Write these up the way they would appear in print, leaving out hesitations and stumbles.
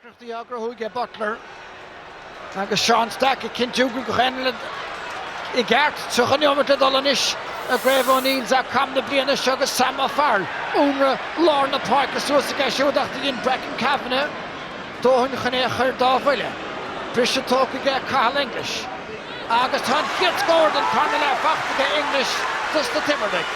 Parker the Agra who get Butler. Agus Sean Stack Kintu Grenland Igart Sukhanyomata Dolanish a Grave O'Neill Zach Cam the Bliana Sugar Sama Farl Unra Lorna Parker Susika showed after in Bracken Cabinet Dohan Khanecher Davilla Brisha Talk get Carl English August Hunt gets Gordon Cornell back to the English just the Timberlake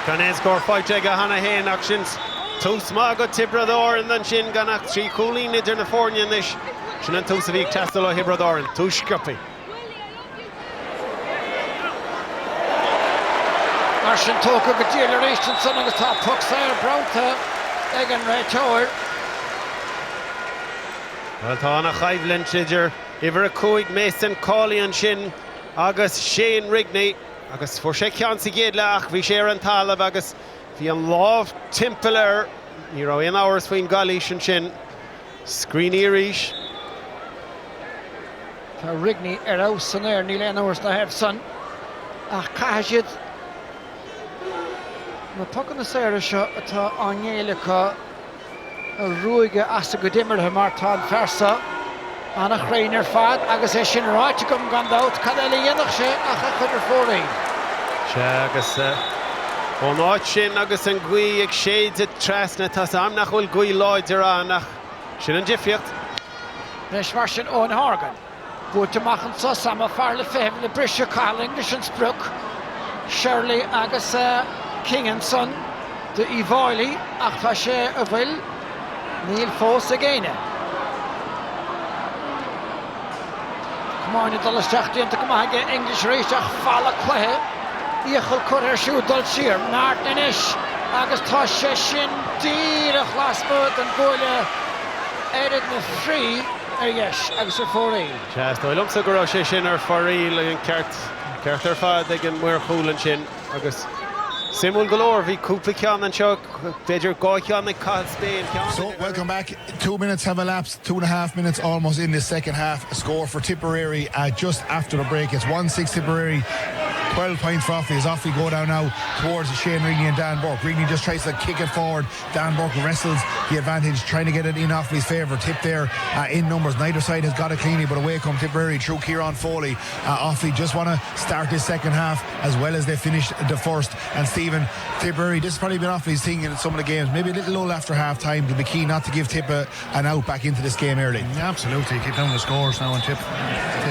Can score 5 Jega Hannah Hain actions. Two small good Tipperary and then Shin Ganak 3 Cooling in the Fornia Nish. Shinan two Savik Tastelo Hibrador and 2 Shkuppy. Marshin Toka Gadelia Richardson on the top puck there Bronta Egan Ray Tower. Well Tana Chivlin Chidger Iver Coig Mason Cawley and Shin August Shane Rigney August for Shekian Sigedlach Visharan Talav August Fian Love Timpeler Nero in hours between Galish and Shin Screen Irish Rigney Eros and there Neil hours to have son Kajid the puck on the Sarah shot at Angelica Ruiga Asagadimmer Martan Fersa and a Crainer Fad Agus Shin right to come gone out Cadeli Yenoche a 140 Chagas Onot Shin Agus and Gui ag shades at Trasna Tasam Nachul Gui Lloyd Iranach Shin and Jiffiat Nishmarshin Owen Horgan Good to machen so Sama Farley Fem the Brisha Carl English and Spruck Shirley Agus King and Son the Evoili Achfashe Avil Neil Foss again Come on it's all the to come on get English race Fala Clay Ichel Cutter Shoe Dulcir Martinish Agus Tasha Shin Deer a Glasbud and Goyle Edit the free yes Agus a 4 Just I looks a Garoshe Shin or Farrell and Carter Fad they can wear Pool and Shin Agus Simul Galore V Kuplikan and Chuck Bejer Goykan and Cod Spain. So welcome back. 2 minutes have elapsed, 2.5 minutes almost in the second half. A score for Tipperary just after the break. It's 1-6 Tipperary. 12 points for Offaly as Offaly go down now towards Shane Rigney and Dan Bourke. Rigney just tries to kick it forward. Dan Bourke wrestles the advantage, trying to get it in Offaly's favour. Tip there in numbers. Neither side has got it cleanly, but away come Tipperary through Kieran Foley. Offaly just want to start this second half as well as they finished the first. And Stephen, Tipperary, this has probably been Offaly's thing in some of the games. Maybe a little lull after half time. They'll be keen not to give Tip an out back into this game early. Yeah, absolutely. Keep down the scores now, and Tip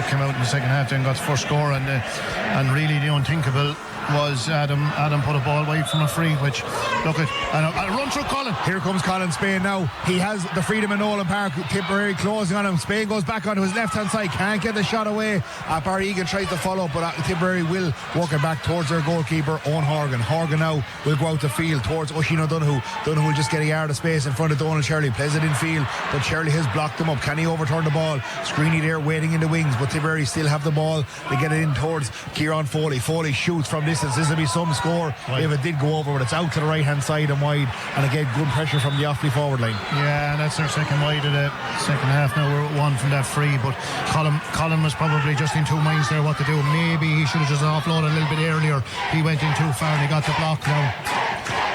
came out in the second half, then got the first score, and really the unthinkable was Adam put a ball wide from a free, which look at and a run through Colin. Here comes Colin Spain now. He has the freedom in Nolan Park. Tipperary closing on him. Spain goes back onto his left hand side, can't get the shot away. Barry Egan tries to follow, but Tipperary will walk it back towards their goalkeeper Owen Horgan. Horgan now will go out the field towards Oisin O'Donoghue. Donoghue will just get a yard of space in front of Donald Shirley, plays it in field, but Shirley has blocked him up. Can he overturn the ball? Screeny there waiting in the wings, but Tipperary still have the ball. They get it in towards Kieran Foley. Foley shoots from distance. This will be some score if it did go over, but it's out to the right hand side and wide, and again good pressure from the Offaly forward line. Yeah, and that's their second wide of the second half. Now we're at one from that free, but Colin was probably just in two minds there what to do. Maybe he should have just offloaded a little bit earlier. He went in too far and he got the block now.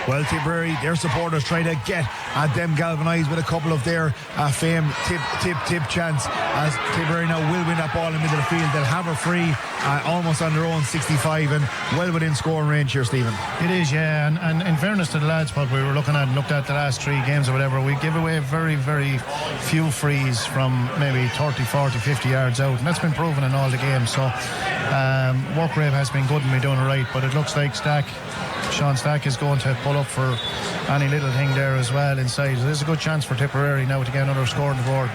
Well, Tipperary, their supporters try to get them galvanised with a couple of their famed tip chants, as Tipperary now will win that ball in the middle of the field. They'll have her free almost on their own 65 and well within scoring range here, Stephen. It is, yeah, and in fairness to the lads, what we were looked at the last 3 games or whatever, we give away very, very few frees from maybe 30, 40, 50 yards out, and that's been proven in all the games. So work rate has been good and we're doing it right, but it looks like Sean Stack is going to pull up for any little thing there as well inside. There's a good chance for Tipperary now to get another score on the board.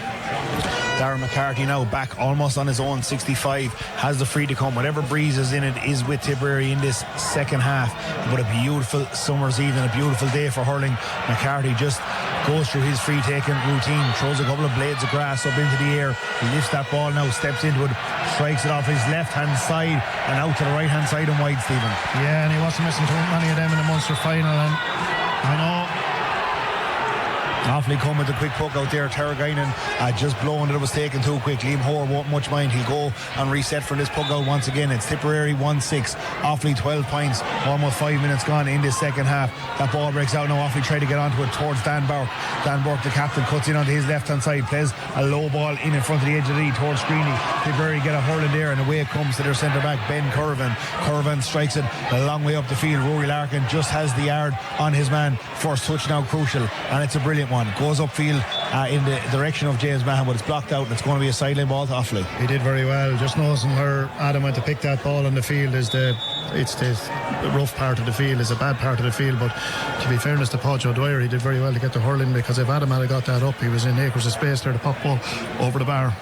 Darren McCarthy now back almost on his own 65, has the free to come. Whatever breeze is in it is with Tipperary in this second half. But a beautiful summer's evening, a beautiful day for hurling. McCarthy just goes through his free taking routine, throws a couple of blades of grass up into the air. He lifts that ball now, steps into it, strikes it off his left hand side and out to the right hand side and wide, Stephen. Yeah, and he wasn't missing too many of them in the Munster final, and I know Offaly come with a quick puck out there. Terragainen just blowing that it was taken too quick. Liam Hoare won't much mind. He'll go and reset for this puck out once again. It's Tipperary 1-6. Offaly 12 points. Almost 5 minutes gone in this second half. That ball breaks out now. Offaly try to get onto it towards Dan Bourke. Dan Bourke, the captain, cuts in onto his left hand side. Plays a low ball in front of the edge of the D towards Greeny. Tipperary get a hurling there, and away it comes to their centre back, Ben Curran. Curran strikes it a long way up the field. Rory Larkin just has the yard on his man. First touch now crucial, and it's a brilliant one. Goes upfield in the direction of James Mahan, but it's blocked out, and it's going to be a sideline ball to Offaly. He did very well. Just noticing where Adam went to pick that ball on the field is the rough part of the field, is a bad part of the field, but to be fairness to Paul O'Dwyer, he did very well to get the hurling, because if Adam had got that up, he was in acres of space there to pop ball over the bar.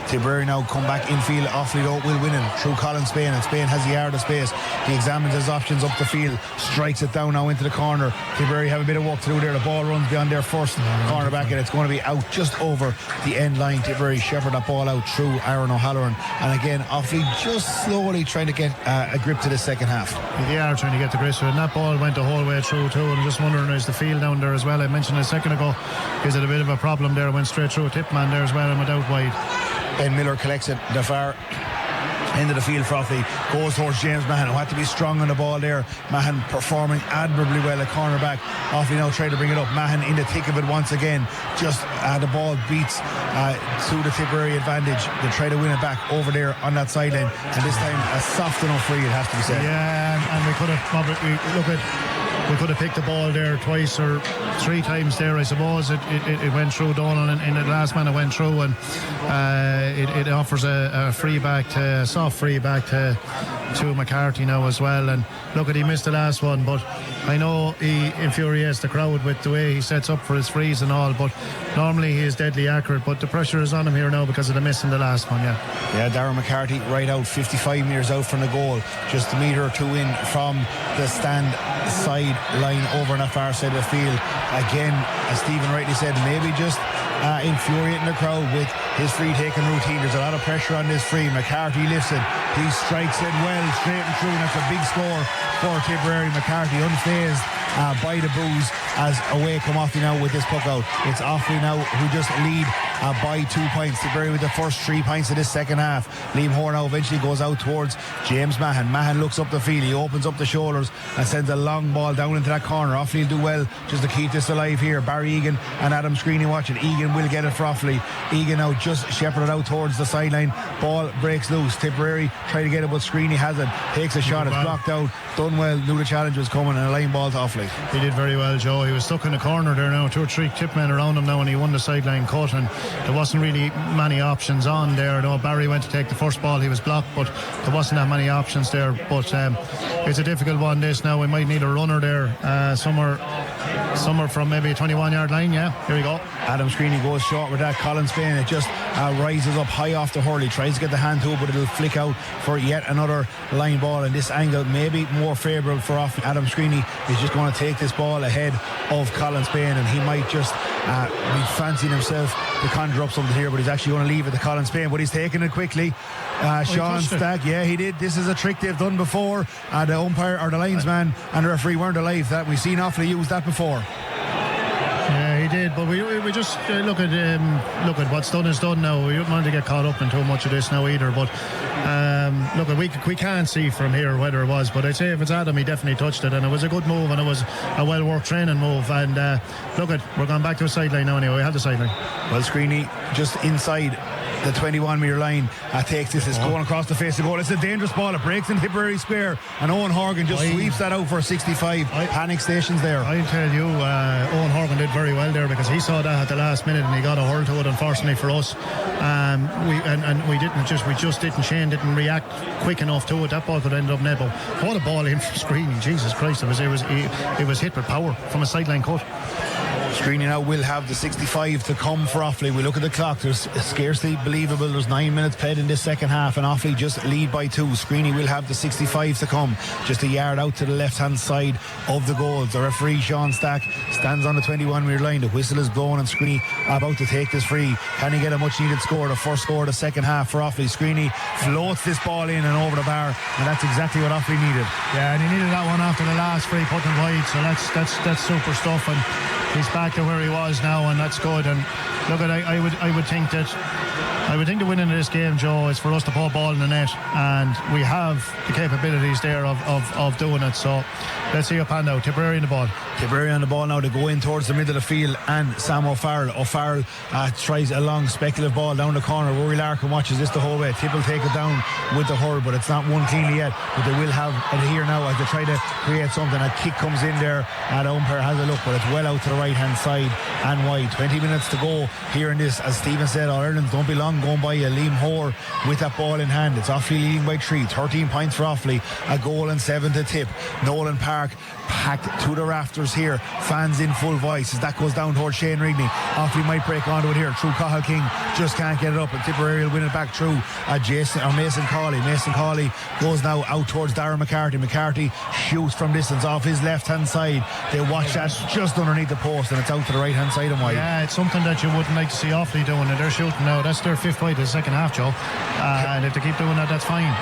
Tipperary now come back infield. Offaly though will win it through Colin Spain, and Spain has the yard of space. He examines his options up the field, strikes it down now into the corner. Tipperary have a bit of work to do there. The ball runs beyond their first cornerback, and it's going to be out just over the end line. Tipperary shepherd that ball out through Aaron O'Halloran, and again Offaly just slowly trying to get a grip to the second half. They are trying to get the grip, and that ball went the whole way through too. And I'm just wondering, is the field down there as well? I mentioned a second ago, is it a bit of a problem there? It went straight through a tip man there as well and went out wide. Ben Miller collects it the far end of the field for Offaly, goes towards James Mahan, who had to be strong on the ball there. Mahan performing admirably well at cornerback. Offaly now try to bring it up. Mahan in the thick of it once again. Just the ball beats to the Tipperary advantage. They try to win it back over there on that sideline, and this time a soft enough free, it has to be said. Yeah, and we could have we could have picked the ball there twice or three times there, I suppose. It went through Donald, and in the last man it went through, and it offers a free back, a soft free back to McCarthy now as well. And look, he missed the last one, but I know he infuriates the crowd with the way he sets up for his frees and all, but normally he is deadly accurate, but the pressure is on him here now because of the miss in the last one. Yeah, Darren McCarthy right out, 55 metres out from the goal, just a metre or two in from the stand side line over on the far side of the field. Again, as Stephen rightly said, maybe just infuriating the crowd with his free taking routine. There's a lot of pressure on this free. McCarthy lifts it, he strikes it well straight and through, and that's a big score for Tipperary. McCarthy unfazed by the boos as away come Offaly now with this puck out. It's Offaly now who just lead by 2 points. Tipperary with the first 3 points of this second half. Liam Hoare now eventually goes out towards James Mahan. Mahan looks up the field, he opens up the shoulders and sends a long ball down into that corner. Offaly will do well just to keep this alive here. Barry Egan and Adam Screeney watching. Egan will get it for Offaly. Egan now just shepherded out towards the sideline. Ball breaks loose. Tipperary try to get it, but Screeney has it. Takes a shot, it's blocked out. Done well, knew the challenge was coming, and a line ball to Offaly. He did very well, Joe. He was stuck in the corner there now, 2 or 3 tip men around him now, and he won the sideline cut, and there wasn't really many options on there. No, Barry went to take the first ball, he was blocked, but there wasn't that many options there. But it's a difficult one this now. We might need a runner there somewhere from maybe a 21-yard line. Yeah, here we go. Adam Screeney goes short with that. Colin Spain, it just rises up high off the hurley, tries to get the hand to it, but it'll flick out for yet another line ball, and this angle maybe more favourable for Offaly. Adam Screeney is just going to take this ball ahead of Colin Spain, and he might just be fancying himself to conjure up something here, but he's actually going to leave it to Colin Spain, but he's taking it quickly. Sean Stack, yeah, he did. This is a trick they've done before. The umpire or the linesman and the referee weren't alive. That we've seen Offaly use that before. Yeah, he did, but we just look at what's done is done now. We don't want to get caught up in too much of this now either, but we can't see from here whether it was, but I'd say if it's Adam, he definitely touched it, and it was a good move, and it was a well worked training move, and we're going back to a sideline now anyway. We have the sideline. Well, Screeney just inside the 21-metre line takes this. It's going across the face of the goal. It's a dangerous ball. It breaks in Tipperary square, and Owen Horgan just sweeps that out for a 65. Panic stations there. I'll tell you, Owen Horgan did very well there, because he saw that at the last minute and he got a hurl to it. Unfortunately for us, Shane didn't react quick enough to it. That ball could end up net. But what a ball in from Screeney! Jesus Christ, it was hit with power from a sideline cut. Screeney now will have the 65 to come for Offaly. We look at the clock, there's scarcely believable, there's 9 minutes played in this second half, and Offaly just lead by 2. Screeney will have the 65 to come, just a yard out to the left hand side of the goals. The referee Sean Stack stands on the 21-metre line. The whistle is blown, and Screeney about to take this free. Can he get a much needed score? The first score of the second half for Offaly. Screeney floats this ball in and over the bar, and that's exactly what Offaly needed. Yeah, and he needed that one after the last free put him wide, so that's super stuff. And he's back to where he was now, and that's good. And look, I would think the winning of this game, Joe, is for us to put a ball in the net, and we have the capabilities there of doing it. So let's see how pan out. Tipperary in the ball. Tipperary on the ball now to go in towards the middle of the field, and Sam O'Farrell tries a long speculative ball down the corner. Rory Larkin watches this the whole way. Tip will take it down with the hurl, but it's not won cleanly yet, but they will have it here now as they try to create something. A kick comes in there, and the umpire has a look, but it's well out to the right hand side and wide. 20 minutes to go here in this. As Stephen said, All Ireland don't be long going by. Liam Hoare with that ball in hand. It's Offaly leading by 3, 13 points for Offaly, a goal and 7 to Tip. Nolan Park packed to the rafters here, fans in full voice as that goes down towards Shane Rigney. Offaly might break onto it here through Cathal King, just can't get it up, and Tipperary will win it back through Mason Cawley. Mason Cawley goes now out towards Darren McCarthy shoots from distance off his left hand side. They watch that just underneath the post, and it's out to the right hand side and wide. Yeah, it's something that you wouldn't like to see Offaly doing, and they're shooting now. That's their 5th wide of the second half, Joe, and if they keep doing that, that's fine.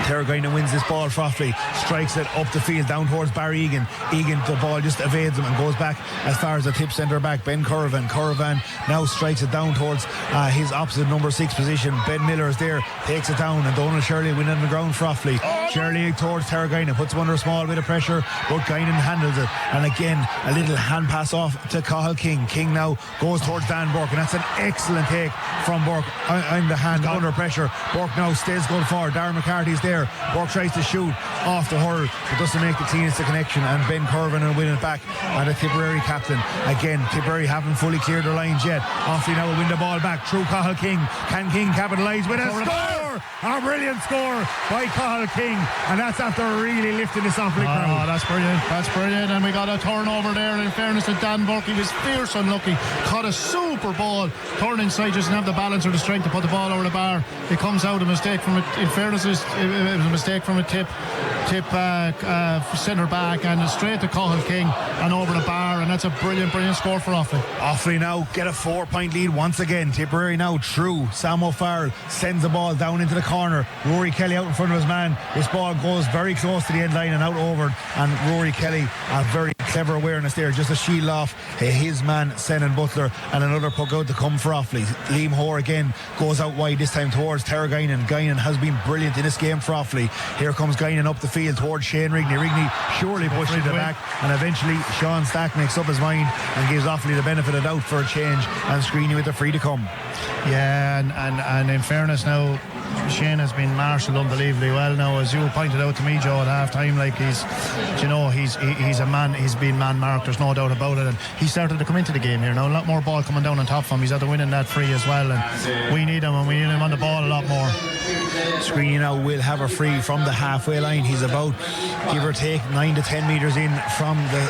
Terragina wins this ball for Offaly, strikes it up the field down towards Barry Egan. The ball just evades him and goes back as far as the Tip centre back Ben Curran now strikes it down towards his opposite number 6 position. Ben Miller is there, takes it down, and Donald Shirley winning the ground for Offaly. Shirley towards Terragina, puts him under a small bit of pressure, but Guinan handles it, and again a little hand pass off to Cathal King. King now goes towards Dan Bourke, and that's an excellent take from Bourke on the hand under pressure. Bourke now stays good forward. Darren McCarthy's there. Bourke tries to shoot off the hurl, but doesn't make the cleanest of connection, and Ben Curran will win it back. And the Tipperary captain again. Tipperary haven't fully cleared their lines yet. Offaly now will win the ball back through Cathal King. Can King capitalise with a score? A brilliant score by Cathal King, and that's after really lifting this Offaly crowd. That's brilliant. And we got a turnover there. In fairness to Dan Bourke, he was fierce unlucky, caught a super ball, turned inside, just didn't have the balance or the strength to put the ball over the bar. It comes out a mistake from it. In fairness, it was a mistake from a tip centre back, and straight to Cathal King and over the bar, and that's a brilliant score for Offaly. Offaly now get a 4-point lead once again. Tipperary now through. Sam O'Farrell sends the ball down into the corner. Rory Kelly out in front of his man. This ball goes very close to the end line and out over, and Rory Kelly, a very clever awareness there, just a shield off his man Senan Butler, and another puck out to come for Offaly. Liam Hoare again goes out wide, this time towards Terragina. Guinan has been brilliant in this game for Offaly. Here comes Guinan up the field towards Shane Rigney. Rigney surely pushes it back, and eventually Sean Stack makes up his mind and gives Offaly the benefit of doubt for a change, and Screeney with the free to come. Yeah, and in fairness now, Shane has been marshalled unbelievably well now, as you pointed out to me, Joe, at half time. Like, he's a man, he's been man marked, there's no doubt about it, and he started to come into the game here now. A lot more ball coming down on top of him. He's after winning that free as well, and we need him, and we need him on the ball a lot more. Screeney now will have a free from the halfway line. He's about, give or take, 9 to 10 metres in from the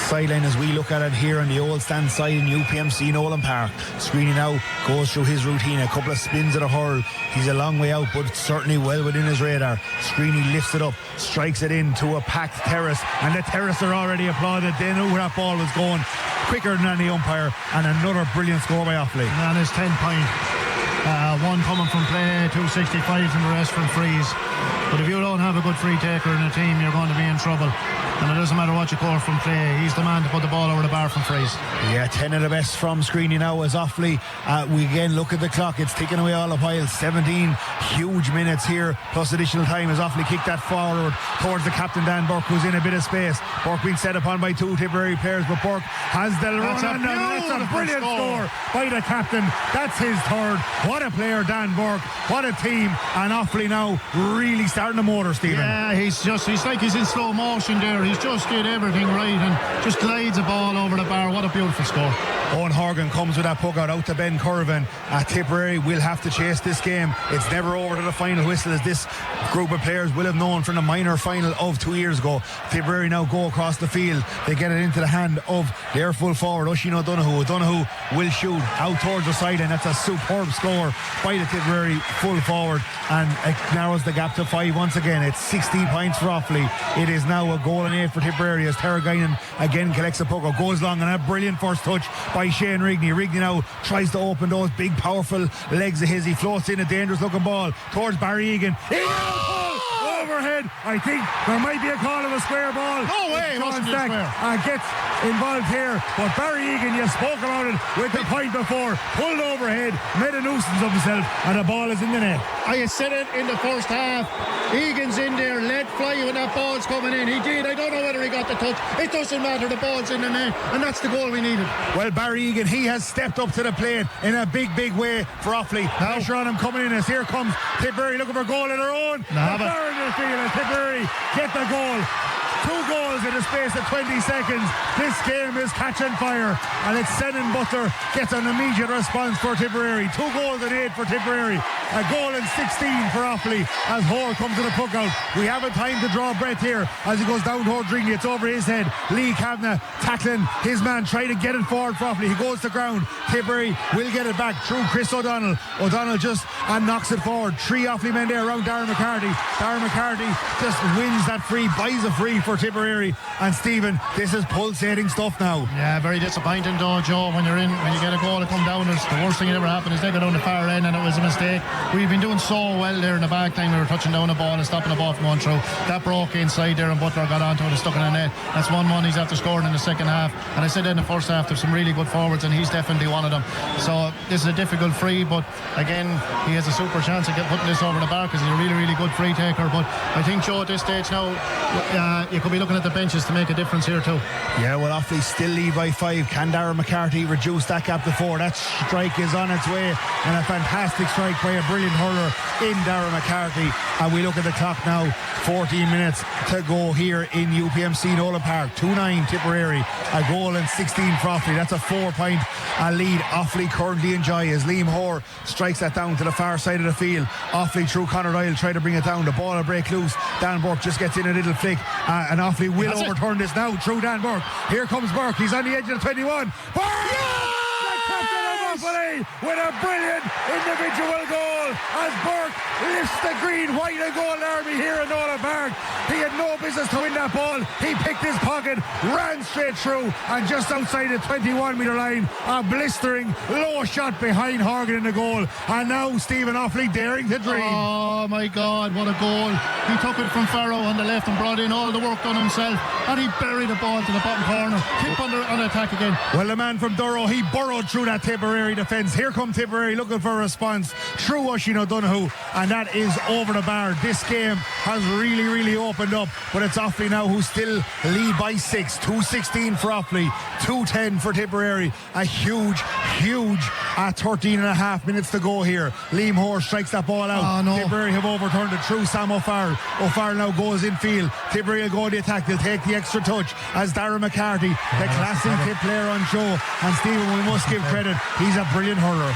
sideline as we look at it here on the old stand side in UPMC Nolan Park. Screeney now goes through his routine, a couple of spins at a hurl. He's a long way out, but certainly well within his radar. Screeney lifts it up, strikes it into a packed terrace, and the terrace are already applauded. They knew where that ball was going, quicker than any umpire, and another brilliant score by Offaly. And it's 10 point. One coming from play, 2 65s, and the rest from frees. But if you don't have a good free taker in a team, you're going to be in trouble. And it doesn't matter what you call from play, he's the man to put the ball over the bar from frees. Yeah, 10 of the best from Screeney now as Offaly. We again look at the clock, it's ticking away all the while. 17 huge minutes here, plus additional time as Offaly kick that forward towards the captain Dan Bourke, who's in a bit of space. Bourke being set upon by 2 Tipperary players, but Bourke has the run, and that's a brilliant score by the captain. That's his third. What a player, Dan Bourke. What a team. And Offaly now really starting the motor, Stephen. Yeah, he's like he's in slow motion there. He's just did everything right and just glides the ball over the bar. What a beautiful score. Owen Horgan comes with that puck out to Ben Curran. Tipperary will have to chase this game. It's never over to the final whistle, as this group of players will have known from the minor final of 2 years ago. Tipperary now go across the field. They get it into the hand of their full forward, Oisin O'Donoghue. O'Donoghue will shoot out towards the side, and that's a superb score by the Tipperary full forward, and it narrows the gap to 5 once again. It's 16 points for Offaly. It is now a goal and 8 for Tipperary as Terragina again collects the puck, goes long, and a brilliant first touch by Shane Rigney. Rigney now tries to open those big powerful legs of his. He floats in a dangerous looking ball towards Barry Egan. Over overhead. I think there might be a call of a square ball. No way, it wasn't a square. Gets involved here, but Barry Egan, you spoke about it with the point before, pulled overhead, made a nuisance of himself, and the ball is in the net. I said it in the first half. Egan's in there, let fly when that ball's coming in. He did. I don't know whether he got the touch. It doesn't matter. The ball's in the net, and that's the goal we needed. Well, Barry Egan, he has stepped up to the plate in a big way for Offaly. Pressure on him coming in as here comes Tipperary looking for a goal of their own. Barry in the field, and Tipperary get the goal. 2 goals in the space of 20 seconds. This game is catching fire, and it's Senan Butler gets an immediate response for Tipperary. 2 goals and 8 for Tipperary. A goal and 16 for Offaly as Hore comes to the puck out. We haven't time to draw breath here as he goes down toward Dringy. It's over his head. Lee Kavanagh tackling his man, trying to get it forward for Offaly. He goes to ground. Tipperary will get it back through Chris O'Donnell. O'Donnell just knocks it forward. 3 Offaly men there around Darren McCarthy. Darren McCarthy just wins that free, buys a free for Tipperary. And Stephen, this is pulsating stuff now. Yeah, very disappointing though, Joe, when you get a goal to come down. The worst thing that ever happened is they go down the far end, and it was a mistake. We've been doing so well there in the back time. We were touching down the ball and stopping the ball from going through. That broke inside there, and Butler got onto it and stuck in the net. That's 1-1 he's after scoring in the second half. And I said in the first half there's some really good forwards, and he's definitely one of them. So this is a difficult free, but again, he has a super chance of putting this over the bar because he's a really good free taker. But I think, Joe, at this stage now, you could be looking at the benches to make a difference here too. Yeah, well, Offaly still lead by 5. Can Darren McCarthy reduce that gap to 4? That strike is on its way, and a fantastic strike by a brilliant hurler in Darren McCarthy. And we look at the clock now, 14 minutes to go here in UPMC Nolan Park. 2-9 Tipperary, a goal and 16 for Offaly. That's a 4-point lead Offaly currently enjoy as Liam Hoare strikes that down to the far side of the field. Offaly through Conor Doyle try to bring it down. The ball will break loose. Dan Bourke just gets in a little flick, and Offaly will overturn this now through Dan Bourke. Here comes Bourke. He's on the edge of the 21. Bourke! Yeah! With a brilliant individual goal as Bourke lifts the green, white and gold army here in Nolan Park. He had no business to win that ball. He picked his pocket, ran straight through, and just outside the 21-metre line, a blistering low shot behind Horgan in the goal. And now Stephen Offaly daring to dream. Oh my God, what a goal. He took it from Farrow on the left and brought in all the work done himself, and he buried the ball to the bottom corner. Keep on attack again. Well, the man from Durrow, he burrowed through that Tipperary defence. Here come Tipperary looking for a response through Oisin O'Donoghue, and that is over the bar. This game has really opened up, but it's Offaly now who still lead by 6. 2:16 for Offaly, 2:10 for Tipperary. A huge 13 and a half minutes to go here. Liam Hoare strikes that ball out. Oh, no. Tipperary have overturned it through Sam O'Farrell. O'Farrell now goes in field. Tipperary will go to the attack. They'll take the extra touch as Darren McCarthy, the classic tip player on show. And Stephen, we must give credit, he's a brilliant hurler.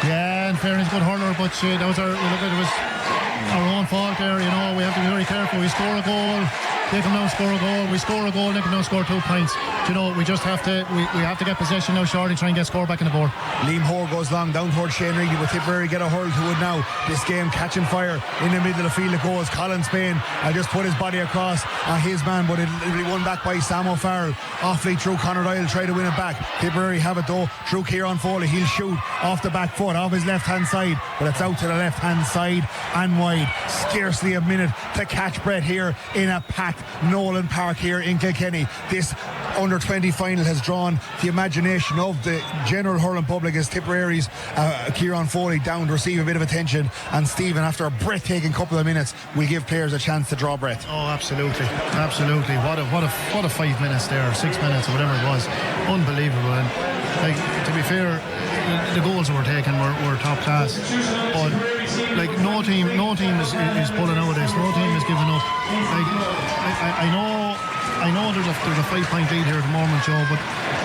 Yeah, in fairness, good hurler, but that was our own fault there. You know, we have to be very careful. We score a goal, they come down and score a goal. We score a goal, they come down and score 2 points. You know, we just have to we have to get possession now, short, and try and get score back in the board. Liam Hoare goes long down towards Shane Reedy, but Tipperary get a hurl to it now. This game catching fire in the middle of the field. It goes. Colin Spain just put his body across his man, but it'll be won back by Sam O'Farrell. Offaly through Conor Doyle try to win it back. Tipperary have it though through Kieran Foley. He'll shoot off the back foot off his left hand side, but it's out to the left hand side and wide. Scarcely a minute to catch breath here in a packed Nolan Park here in Kilkenny. This under 20 final has drawn the imagination of the general hurling public as Tipperary's Kieran Foley down to receive a bit of attention, and Stephen, after a breathtaking couple of minutes, will give players a chance to draw breath. Oh, absolutely. What a 5 minutes there, 6 minutes or whatever it was. Unbelievable. And like, to be fair, the goals that were taken were top class, but like no team is pulling out of this. No team is giving up. Like I know there's a 5-point lead here at the moment, Joe, but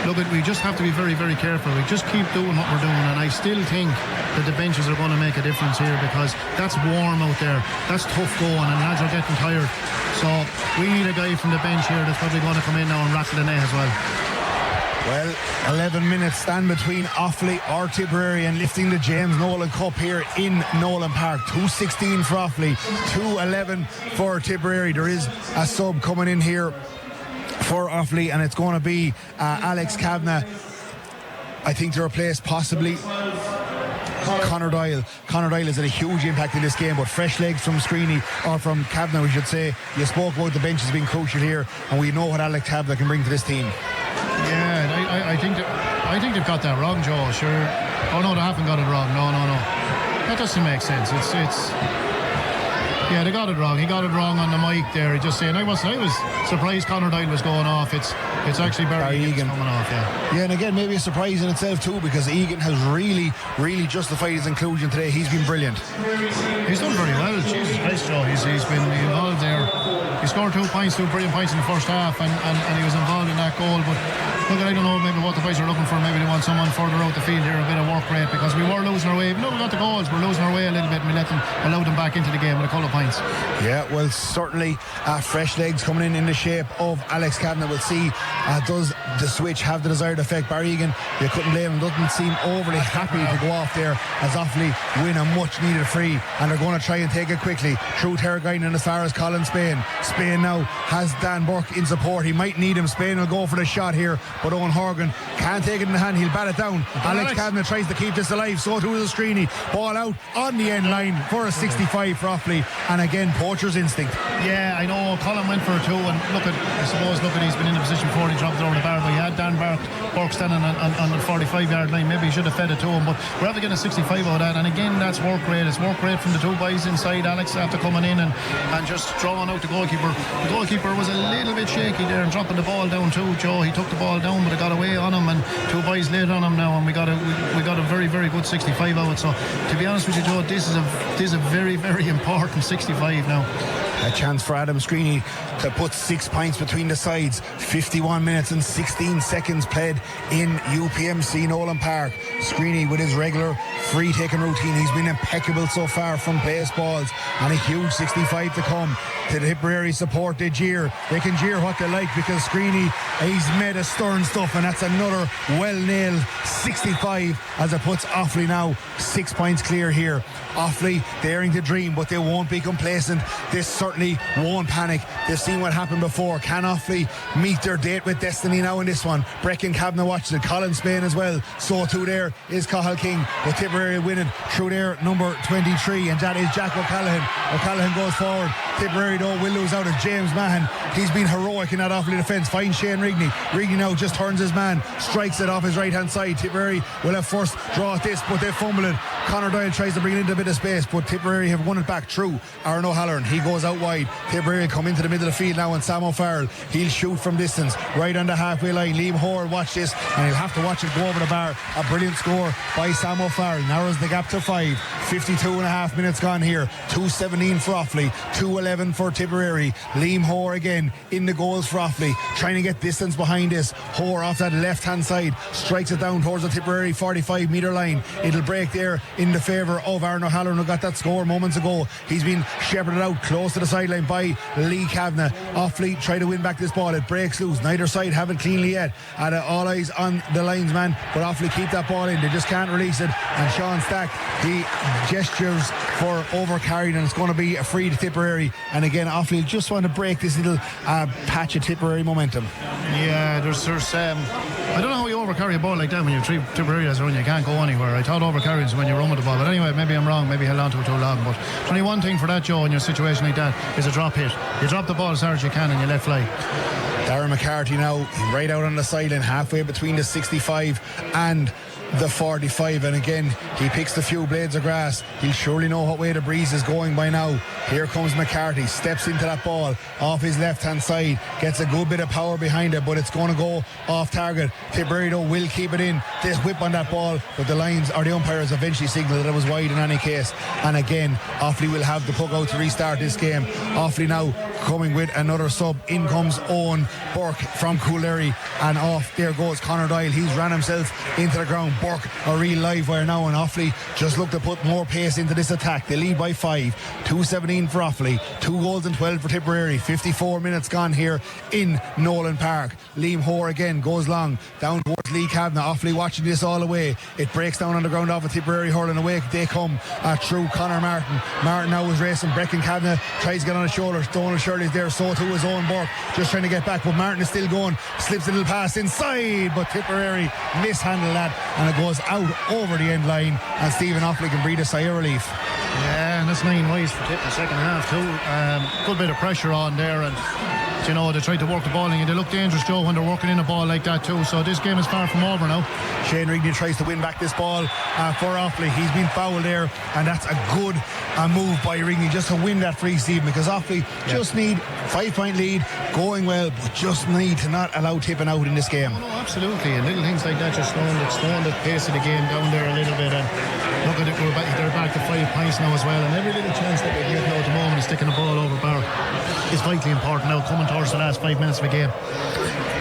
look, we just have to be very, very careful. We just keep doing what we're doing, and I still think that the benches are going to make a difference here, because that's warm out there, that's tough going, and lads are getting tired. So we need a guy from the bench here that's probably going to come in now and rattle the net as well. Well, 11 minutes stand between Offaly or Tipperary and lifting the James Nolan Cup here in Nolan Park. 2:16 for Offaly, 2:11 for Tipperary. There is a sub coming in here for Offaly, and it's going to be Alex Kavanagh, I think, to replace possibly Conor Doyle. Conor Doyle has had a huge impact in this game, but fresh legs from Screeney, or from Kavanagh we should say. You spoke about the bench has been crucial here, and we know what Alex Kavanagh can bring to this team. Yeah, I think they've got that wrong, Joe. Sure. Oh no, they haven't got it wrong. No. That doesn't make sense. It's yeah, they got it wrong. He got it wrong on the mic there. He just saying, I was surprised Conor Doyle was going off. It's actually Barry Egan coming off. Yeah, and again maybe a surprise in itself too, because Egan has really justified his inclusion today. He's been brilliant. He's done very well. Jesus Christ, Joe. He's been involved there. He scored 2 brilliant points in the first half, and he was involved in that goal. But look, I don't know maybe what the boys are looking for. Maybe they want someone further out the field here, a bit of work rate, because we were losing our way. Even though we got the goals, we're losing our way a little bit, and we allowed them back into the game with a couple of points. Yeah, well, certainly fresh legs coming in the shape of Alex Kavanagh. We'll see, does the switch have the desired effect? Barry Egan, you couldn't blame him, doesn't seem overly happy to go off there as Offaly win a much needed free, and they're going to try and take it quickly through Terraguiden and as far as Colin Spain now has Dan Bourke in support. He might need him. Spain will go for the shot here, but Owen Horgan can't take it in the hand. He'll bat it down. Alex Kavanagh tries to keep this alive, so too is Screeney. Ball out on the end line for a 65 for Offaly, and again poacher's instinct. Yeah, I know Colin went for a 2, and look at he's been in a position before he dropped it over the bar, but he had Dan Bourke standing on the 45-yard line. Maybe he should have fed it to him, but we're after getting a 65 out of that, and again that's work rate. It's work rate from the 2 boys inside. Alex after coming in and just throwing out the goalkeeper. The goalkeeper was a little bit shaky there and dropping the ball down too, Joe. He took the ball down, but it got away on him, and 2 boys laid on him now, and we got a very, very good 65 out. So to be honest with you, Joe, this is a very, very important 65 now. A chance for Adam Screeney to put 6 points between the sides. 51 minutes and 16 seconds played in UPMC Nolan Park. Screeney with his regular free taking routine. He's been impeccable so far from place balls, and a huge 65 to come. To the Tipperary support, they jeer. They can jeer what they like, because Screeney, he's made a stern stuff, and that's another well-nailed 65 as it puts Offaly now 6 points clear here. Offaly daring to dream, but they won't be complacent. They certainly won't panic. They've seen what happened before. Can Offaly meet their date with destiny now in this one? Brecken Kavanagh watches it. Colin Spain as well. So too there is Cathal King. But Tipperary winning through their number 23, and that is Jack O'Callaghan. O'Callaghan goes forward. Tipperary though will lose out as James Mahan. He's been heroic in that Offaly defence. Finds Shane Rigney. Rigney now just turns his man, strikes it off his right hand side. Tipperary will have first draw at this, but they fumble it. Conor Doyle tries to bring it into a bit of space, but Tipperary have won it back through Aaron O'Halloran. He goes out wide. Tipperary come into the middle of the field now, and Sam O'Farrell, he'll shoot from distance right on the halfway line. Liam Hoare, watch this, and he'll have to watch it go over the bar. A brilliant score by Sam O'Farrell. Narrows the gap to 5. 52 and a half minutes gone here. 2:17 for Offaly, 2:11 for Tipperary. Liam Hoare again in the goals for Offaly, trying to get distance behind this. Hoare off that left hand side strikes it down towards the Tipperary 45 metre line. It'll break there in the favour of Aaron O'Halloran, who got that score moments ago. He's been shepherded out close to the sideline by Lee Kavanagh. Offaly try to win back this ball. It breaks loose. Neither side have it cleanly yet. All eyes on the linesman, but Offaly keep that ball in. They just can't release it. And Sean Stack, he gestures for overcarrying, and it's going to be a free to Tipperary. And again, Offaly just want to break this little patch of Tipperary momentum. Yeah, there's I don't know how you overcarry a ball like that when you have 3 Tipperary as a run. You can't go anywhere. I thought overcarrying is when you run with the ball, but anyway, maybe I'm wrong. Maybe held on to it too long. But there's only one thing for that, Joe, in your situation like that, is a drop hit. You drop the ball as hard as you can and you let fly. Darren McCarthy now right out on the sideline, halfway between the 65 and the 45, and again he picks the few blades of grass. He'll surely know what way the breeze is going by now. Here comes McCarthy, steps into that ball off his left hand side, gets a good bit of power behind it, but it's going to go off target. Tipperary though will keep it in. They whip on that ball, but the lines or the umpires eventually signal that it was wide in any case. And again, Offaly will have the puck out to restart this game. Offaly now coming with another sub. In comes Owen Bourke from Coolderry, and off there goes Conor Doyle. He's ran himself into the ground. Bourke a real live wire now, and Offaly just look to put more pace into this attack. They lead by 5. 2:17 for Offaly, 2 goals and 12 for Tipperary. 54 minutes gone here in Nolan Park. Liam Hoare again goes long down towards Lee Kavanagh. Offaly watching this all away. It breaks down on the ground off of Tipperary hurling away. They come through Conor Martin. Martin now is racing. Brecken Kavanagh tries to get on his shoulder. Donald Shirley's there, so too is Owen Bourke, just trying to get back, but Martin is still going, slips a little pass inside, but Tipperary mishandle that, and it goes out over the end line, and Stephen Offaly can breathe a sigh of relief. Yeah, and that's 9 ways for Tip in the second half too. Good bit of pressure on there, and you know, they tried to work the ball and they look dangerous, Joe, when they're working in a ball like that too. So this game is far from over now. Shane Rigney tries to win back this ball for Offaly. He's been fouled there, and that's a good move by Rigney just to win that free, Stephen, because Offaly just need 5-point lead, going well, but just need to not allow tipping out in this game. Oh, no, absolutely, and little things like that just slowing the pace of the game down there a little bit. And look at it, they're back to 5 points now as well, and every little chance that they get now at the moment is sticking the ball over bar is vitally important now, coming towards the last 5 minutes of the game.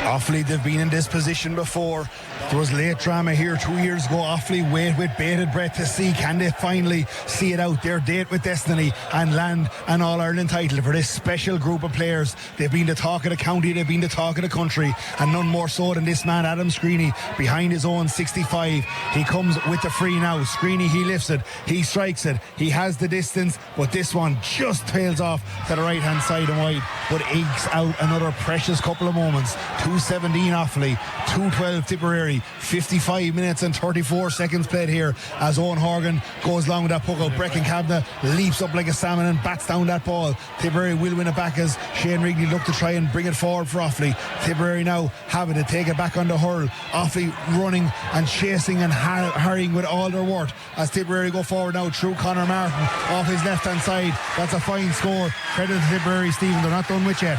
Offaly, they've been in this position before. There was late drama here 2 years ago. Offaly wait with bated breath to see, can they finally see it out, their date with destiny, and land an All-Ireland title for this special group of players. They've been the talk of the county, they've been the talk of the country, and none more so than this man, Adam Screeney, behind his own 65. He comes with the free now. Screeney, he lifts it, he strikes it, he has the distance, but this one just tails off to the right hand side and wide, but ekes out another precious couple of moments. 2:17 Offaly, 2:12 Tipperary, 55 minutes and 34 seconds played here as Owen Horgan goes long with that puck out. Brecken Kavanagh leaps up like a salmon and bats down that ball. Tipperary will win it back as Shane Rigney look to try and bring it forward for Offaly. Tipperary now having to take it back on the hurl. Offaly running and chasing and harrying with all their worth as Tipperary go forward now through Conor Martin off his left hand side. That's a fine score. Credit to Tipperary, Stephen, they're not done with yet.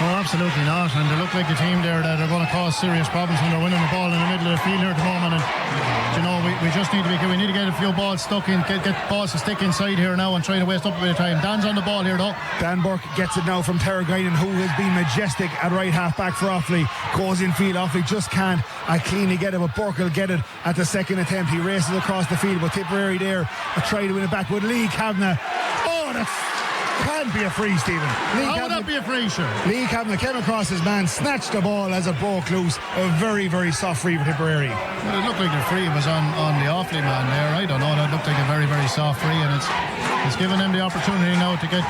Oh, absolutely not, and they look like a team there that are going to cause serious problems when they're winning the ball in the middle of the field here at the moment. And you know, we just need to get a few balls stuck in, get balls to stick inside here now and try to waste up a bit of time. Dan's on the ball here though. Dan Bourke gets it now from Tara Guinan, who has been majestic at right half back for Offaly. Goes in field, Offaly just can't cleanly get it, but Bourke will get it at the second attempt. He races across the field, but Tipperary there try to win it back with Lee Kavanagh. Oh, that's can't be a free, Stephen. How would that be a free, sure? Lee Kavanagh came across his man, snatched the ball as it broke loose. A very, very soft free for Tipperary. Well, it looked like the free was on the Offaly man there. I don't know, that looked like a very, very soft free, and it's given them the opportunity now to get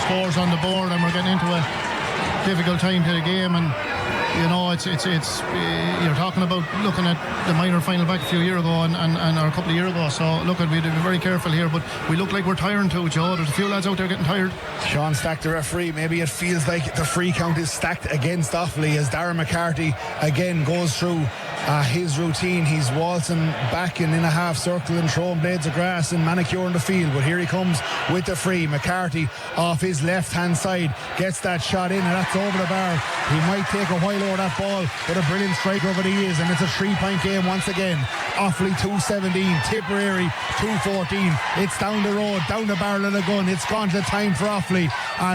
scores on the board, and we're getting into a difficult time to the game. And you know, it's you're talking about looking at the minor final back a few years ago and or a couple of years ago. So look, we'd be very careful here, but we look like we're tiring too, Joe. There's a few lads out there getting tired. Sean Stack, the referee, maybe it feels like the free count is stacked against Offaly as Darren McCarthy again goes through his routine. He's waltzing back and in a half circle and throwing blades of grass and manicuring the field, but here he comes with the free. McCarthy off his left hand side gets that shot in, and that's over the bar. He might take a while over that ball, but a brilliant strike over the years, and it's a 3-point game once again. Offaly 2:17, Tipperary 2:14. It's down the road, down the barrel of the gun. It's gone to time for Offaly.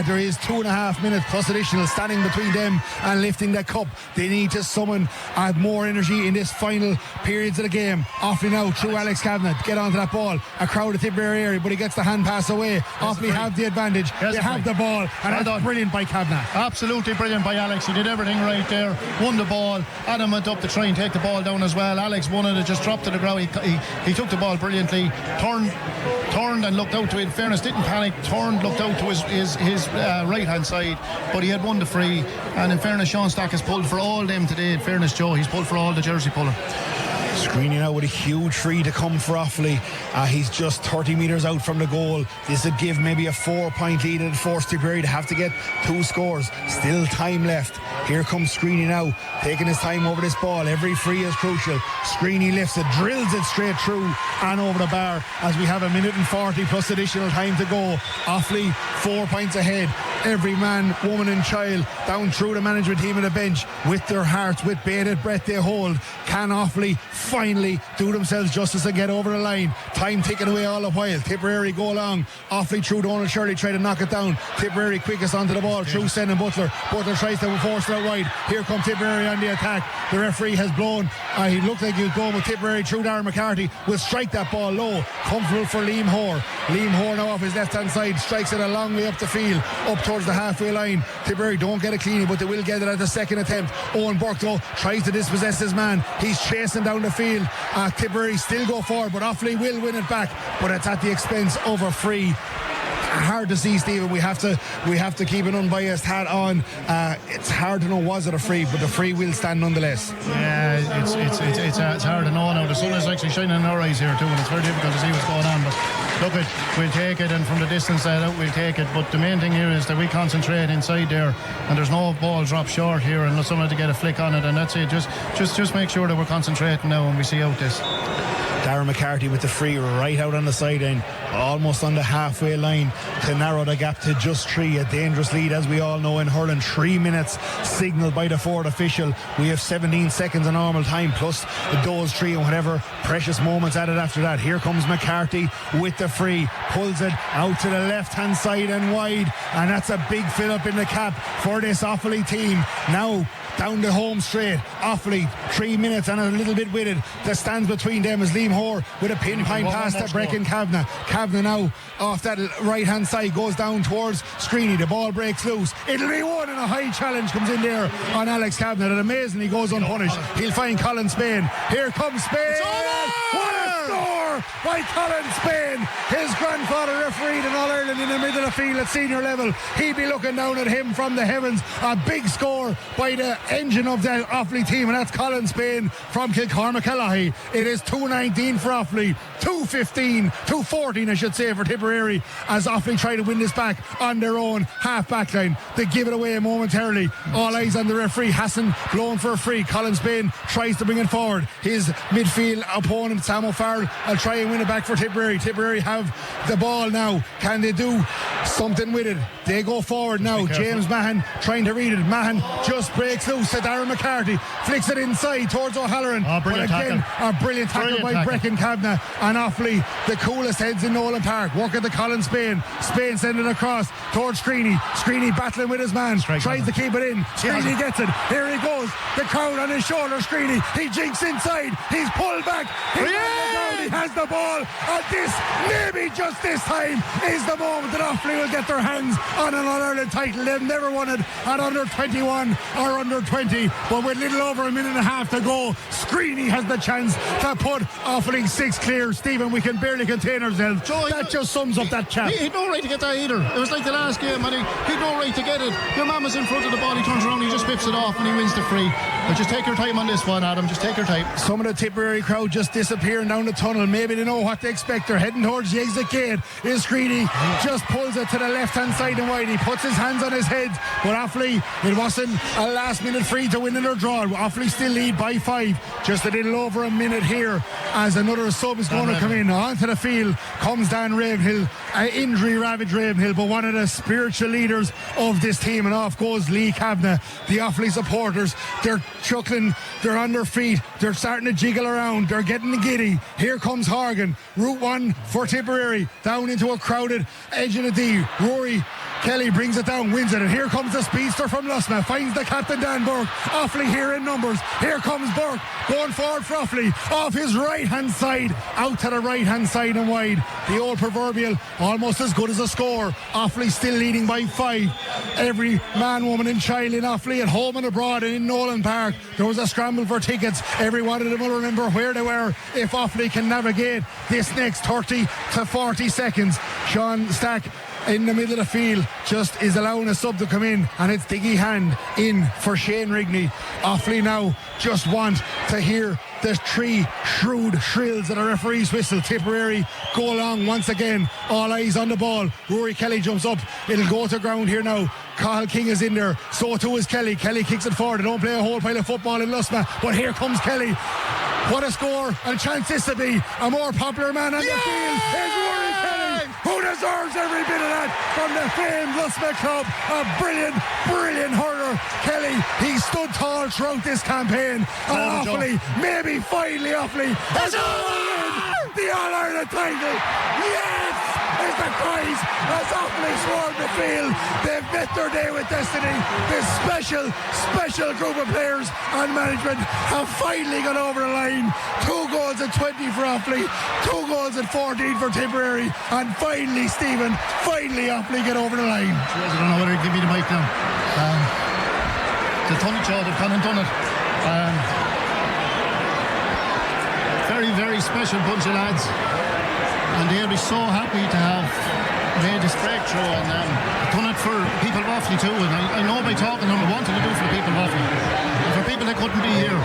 There is 2.5 minutes plus additional standing between them and lifting the cup. They need to summon more energy in this final periods of the game. Offaly now through Alex Kavanagh, get onto that ball. A crowd of Tipperary area, but he gets the hand pass away. Offaly have the advantage. They have the ball, and that's brilliant by Kavanagh. Absolutely brilliant by Alex. He did everything right there. Won the ball. Adam went up to try and take the ball down as well. Alex won it, just dropped to the ground. He took the ball brilliantly. Turned and looked out to it. In fairness, didn't panic. Turned, looked out to his right hand side, but he had won the free. And in fairness, Sean Stack has pulled for all them today. In fairness, Joe, he's pulled for all the jersey pulling. Screening out with a huge free to come for Offaly. He's just 30 metres out from the goal. This would give maybe a 4-point lead and force Tipperary to have to get 2 scores. Still time left. Here comes Screeney now, taking his time over this ball. Every free is crucial. Screeney lifts it, drills it straight through and over the bar as we have 1:40 plus additional time to go. Offaly 4 points ahead. Every man, woman and child down through the management team and the bench with their hearts, with bated breath they hold. Can Offaly finally do themselves justice and get over the line? Time ticking away all the while. Tipperary go along. Offaly through Donald Shirley try to knock it down. Tipperary quickest onto the ball through Sen and Butler. Butler tries to force it out wide. Here come Tipperary on the attack. The referee has blown. He looked like he was going with Tipperary through Darren McCarthy. Will strike that ball low. Comfortable for Liam Hoare. Liam Hoare now off his left hand side strikes it a long way up the field, up towards the halfway line. Tipperary don't get a cleanie, but they will get it at the second attempt. Owen Bourke though tries to dispossess his man. He's chasing down the field. Tipperary still go forward, but Offaly will win it back, but it's at the expense of a free. hard to see, Stephen. We have to keep an unbiased hat on. It's hard to know, was it a free, but the free will stand nonetheless. Yeah, it's hard to know now. The sun is actually shining in our eyes here too, and it's very difficult to see what's going on. But look, we'll take it, and from the distance out, we'll take it. But the main thing here is that we concentrate inside there, and there's no ball drop short here, and someone to get a flick on it, and that's it. Just make sure that we're concentrating now, and we see out this. Darren McCarthy with the free right out on the sideline, almost on the halfway line to narrow the gap to just 3. A dangerous lead, as we all know, in hurling. 3 minutes signalled by the fourth official. We have 17 seconds of normal time plus those 3 and whatever precious moments added after that. Here comes McCarthy with the free, pulls it out to the left hand side and wide, and that's a big fill up in the cap for this Offaly team. Now down the home straight, Offaly 3 minutes and a little bit with it. That stands between them is Liam Hoare with a pinpoint pass to Breckin Kavanagh. Kavanagh now off that right hand side goes down towards Screeney. The ball breaks loose. It'll be one, and a high challenge comes in there on Alex Kavanagh, and amazingly goes unpunished. He'll find Colin Spain. Here comes Spain. What a score by Colin Spain. His grandfather refereed in All Ireland in the middle of the field at senior level. He'd be looking down at him from the heavens. A big score by the engine of the Offaly team, and that's Colin Spain from Kilcormac-Callaghy. It is 2:19 for Offaly, 2:14 I should say for Tipperary, as Offaly try to win this back on their own half back line. They give it away momentarily. All eyes on the referee. Hassan blown for a free. Colin Spain tries to bring it forward. His midfield opponent Sam O'Farrell will try and win it back for Tipperary. Tipperary have the ball now. Can they do something with it? They go forward now. James Mahan trying to read it. Mahan just breaks loose to Darren McCarthy, flicks it inside towards O'Halloran. Brilliant again, tackle. a brilliant tackle by Breckin Kavanagh, and Offaly, the coolest heads in Nolan Park, work at the Colin Spain. Spain sending it across towards Screeney. Screeney battling with his man, tries to keep it in. Screeney gets it. Here he goes. The crowd on his shoulder. Screeney, he jinks inside. He's pulled back. He has the ball, and this, maybe just this time, is the moment that Offaly will get their hands on an All-Ireland title. They've never won it at under 21 or under 20, but with little over a minute and a half to go, Screeney has the chance to put Offaly 6 clear. Stephen, we can barely contain ourselves. That just sums up that chap. He'd no right to get that either. It was like the last game, and he'd no right to get it. Your man was in front of the ball, he turns around, he just whips it off, and he wins the free. But just take your time on this one, Adam. Just take your time. Some of the Tipperary crowd just disappearing down the tunnel. Maybe they know what to expect. They're heading towards the exit gate. Is Screeney just pulls it to the left hand side and wide. He puts his hands on his head, but Offaly, it wasn't a last minute free to win in their draw. Offaly still lead by 5. Just a little over a minute here as another sub is going to come in. Onto the field comes Dan Ravenhill, injury ravaged Ravenhill, but one of the spiritual leaders of this team, and off goes Lee Kavanagh. The Offaly supporters, they're chuckling, they're on their feet, they're starting to jiggle around, they're getting giddy. Here comes Horgan, Route 1 for Tipperary, down into a crowded edge of the D. Rory Kelly brings it down, wins it, and here comes the speedster from Lusma, finds the captain Dan Bourke. Offaly here in numbers. Here comes Bourke going forward for Offaly off his right hand side, out to the right hand side and wide. The old proverbial, almost as good as a score. Offaly still leading by 5. Every man, woman and child in Offaly, at home and abroad and in Nolan Park, there was a scramble for tickets. Every one of them will remember where they were if Offaly can navigate this next 30 to 40 seconds. Sean Stack in the middle of the field just is allowing a sub to come in, and it's Diggy Hand in for Shane Rigney. Offaly now just want to hear the 3 shrewd shrills of the referee's whistle. Tipperary go along once again, all eyes on the ball. Rory Kelly jumps up, it'll go to ground here now. Cathal King is in there, so too is Kelly. Kelly kicks it forward. They don't play a whole pile of football in Lusma, but here comes Kelly. What a score, and chance this to be a more popular man on the field is Rory Kelly, who deserves every bit of that from the famed Lusma club. A brilliant hurler. Kelly, he stood tall throughout this campaign, and Offaly, maybe finally Offaly has won the All-Ireland title. Yes! Is the cries as Offaly swarm the field. They've met their day with destiny. This special group of players and management have finally got over the line. 2 goals at 20 for Offaly, 2 goals at 14 for Tipperary, and finally, Stephen, Offaly get over the line. I don't know whether to give me the mic now. The Tony Shaw, they've gone and done it. Very, very special bunch of lads, and they'll be so happy to have made this breakthrough and done it for people of Offaly too. And I know by talking to them, I wanted to do it for the people of Offaly. And for people that couldn't be here,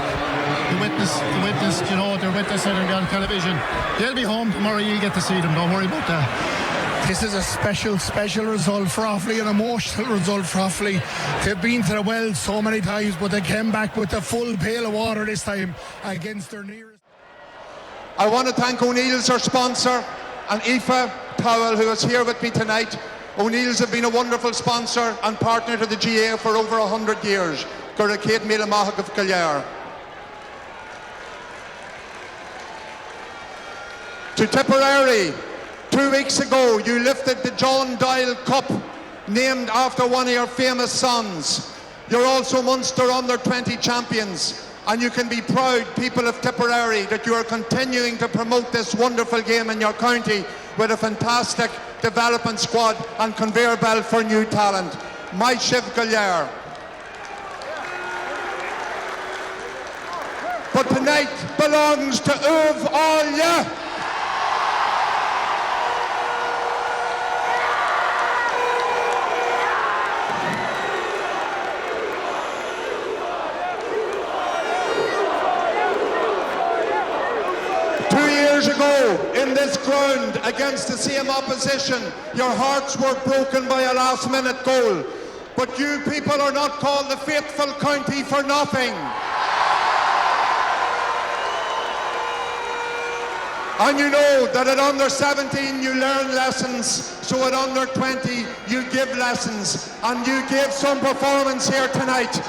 the witness, you know, their witness on television. They'll be home tomorrow, you'll get to see them, don't worry about that. This is a special result for Offaly, an emotional result for Offaly. They've been to the well so many times, but they came back with a full pail of water this time against their nearest. I want to thank O'Neill's, our sponsor, and Aoife Powell, who is here with me tonight. O'Neill's have been a wonderful sponsor and partner to the GA for over 100 years. Gura Kate Mila Mahak of Kildare. To Tipperary, 2 weeks ago you lifted the John Doyle Cup, named after one of your famous sons. You're also Munster Under-20 champions, and you can be proud, people of Tipperary, that you are continuing to promote this wonderful game in your county with a fantastic development squad and conveyor belt for new talent. My Shiv Kildare. But tonight belongs to Uv Alya. In this ground against the same opposition, your hearts were broken by a last-minute goal. But you people are not called the faithful county for nothing. And you know that at under 17 you learn lessons, so at under 20 you give lessons, and you gave some performance here tonight.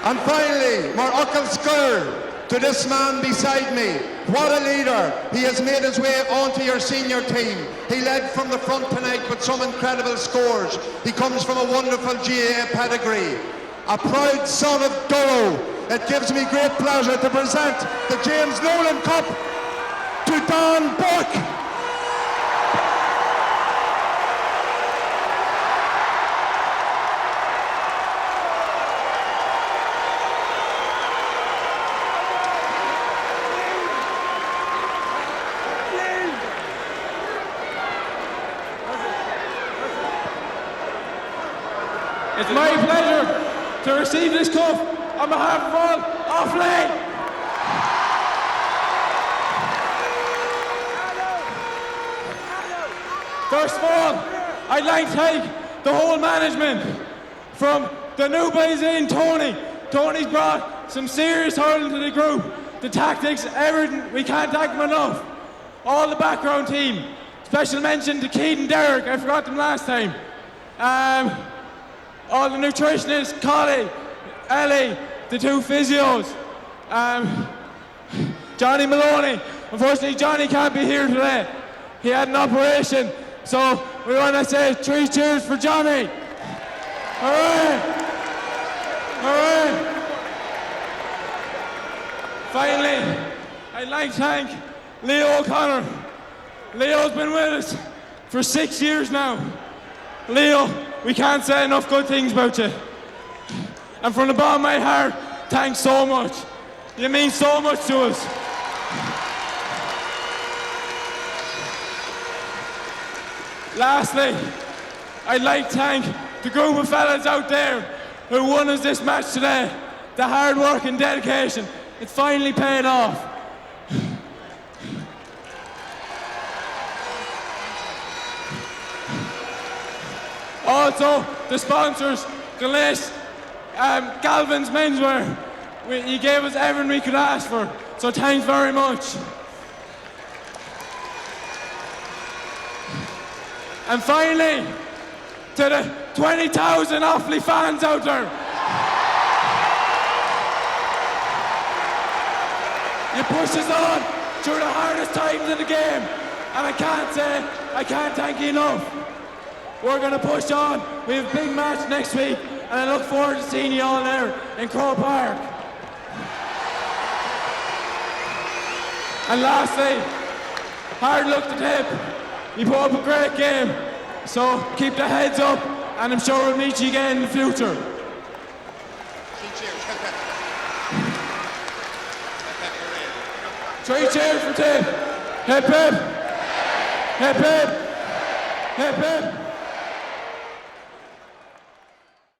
And finally, Mar Uckal Skur, to this man beside me. What a leader. He has made his way onto your senior team. He led from the front tonight with some incredible scores. He comes from a wonderful GAA pedigree. A proud son of Durrow. It gives me great pleasure to present the James Nolan Cup to Don Bourke. It's my pleasure to receive this cup on behalf of all Offaly. First of all, I'd like to thank the whole management, from the new boys in Tony. Tony's brought some serious hurling to the group. The tactics, everything, we can't thank them enough. All the background team, special mention to Keith and Derek, I forgot them last time. All the nutritionists, Collie, Ellie, the two physios, Johnny Maloney. Unfortunately, Johnny can't be here today. He had an operation, so we want to say 3 cheers for Johnny. Hooray! Hooray! Finally, I'd like to thank Leo O'Connor. Leo's been with us for 6 years now. Leo, we can't say enough good things about you. And from the bottom of my heart, thanks so much. You mean so much to us. Lastly, I'd like to thank the group of fellas out there who won us this match today. The hard work and dedication, it's finally paid off. Also, the sponsors, the list, Galvin's Menswear. He gave us everything we could ask for, so thanks very much. And finally, to the 20,000 Offaly fans out there. You push us on through the hardest times in the game, and I can't thank you enough. We're going to push on. We have a big match next week, and I look forward to seeing you all there in Croke Park. And lastly, hard luck to Tip. You put up a great game, so keep the heads up, and I'm sure we'll meet you again in the future. 3 cheers for Tim. Hip hip. Hip hip. Hip hip.